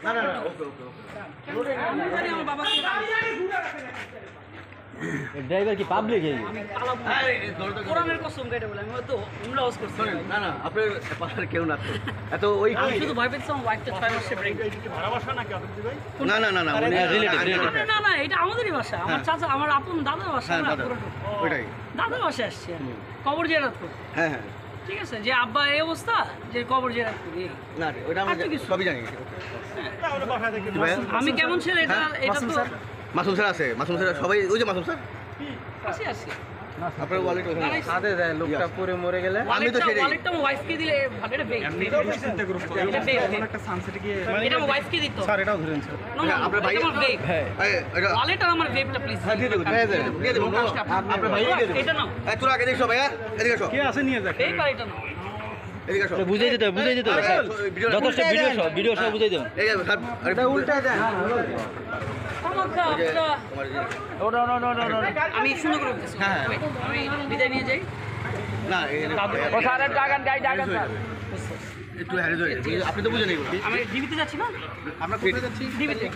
না না না ওকে ওকে ওকে জানি আমার বাবা কি ড্রাইভার কি পাবলিক এই কোরআনের কসম কেটে বলে আমি তো উমরা হাউস করছি না না আপনার পাশে কেউ না এত ওই আমি শুধু ভয় পেয়েছিলাম ওয়াইফটা 6 মাসে প্রেগন্যান্ট ভাড়া বাসা নাকি আপনি ভাই? না না না না না না এটা আমাদেরই বাসা আমার চাচা আমার আপন দাদার বাসা হ্যাঁ না দাদা ওইটাই দাদার বাসায় আসছি আমি কবর জিয়ারত করতে হ্যাঁ হ্যাঁ ঠিক আছে যে আব্বা এই অবস্থা যে কবর জিয়ারত করি না ওইটা আমরা সবই জানি তাহলে বাসা থেকে আমি কেমন ছেলে এটা এটা তো মাসুম স্যার আছে মাসুম স্যার সবাই ওই যে মাসুম স্যার আসি আপনার ওয়ালেট ওখানে আছে। সাথে দেয় লোকটা পরে মরে গেলে আমি তো সেটাই ওয়ালেটটা আমার ওয়াইফকে দিলে ভালো এটা বেক এটা বেক একটা সানসেটে গিয়ে এটা আমার ওয়াইফকে দিত স্যার এটাও ধরেন স্যার আপনার ভাই আমার বেক এটা ওয়ালেট আর আমার বেকটা প্লিজ হ্যাঁ দিয়ে দেবো দিয়ে দেবো আপনার ভাই দিয়ে দেবো এটা নাও তোরা আগে দেখো ভাইয়া এদিকে আসো কে আছে নিয়ে যাক এই পার এটা নাও এদিকে আসো বুঝাই দিতে হবে যথেষ্ট ভিডিও সব বুঝাই দেবেন এই যে স্যার এটা উল্টা দেন ওটা আমি সুন্দর করে বলতেছি আমি বিদায় নিয়ে যাই না ও স্যারের জাগান গাই জাগান স্যার একটু হ্যারিজ হয়ে গেছে আপনি তো বুঝে নেই আমি ডিবিতে যাচ্ছি না আমরা কোথায় যাচ্ছি ডিবিতে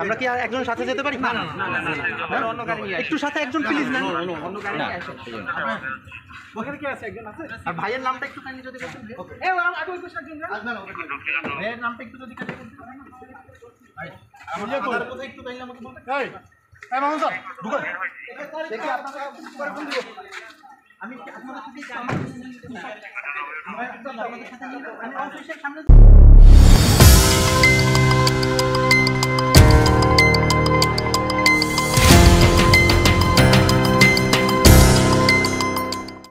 আমরা কি আর একজন সাথে যেতে পারি না অন্য গাড়ি নিয়ে একটু সাথে একজন প্লিজ না অন্য গাড়ি নিয়ে আসো ওখানে কি আছে একজন আছে আর ভাইয়ের নামটা একটু কাইন্ডলি যদি বলতেন এই আগে ওই পাশে একজন ভাইয়ের নামটা একটু যদি কাইন্ডলি বলতেন ভাই আমাদের কোথায় একটু কাইন্ডলি আমাকে বলতে এই মামুন স্যার ঢুকুন দেখি আপনারা করে ফোন দিব আমি আপনাদের সাথে আমার আপনাদের সাথে আমি অফিসের সামনে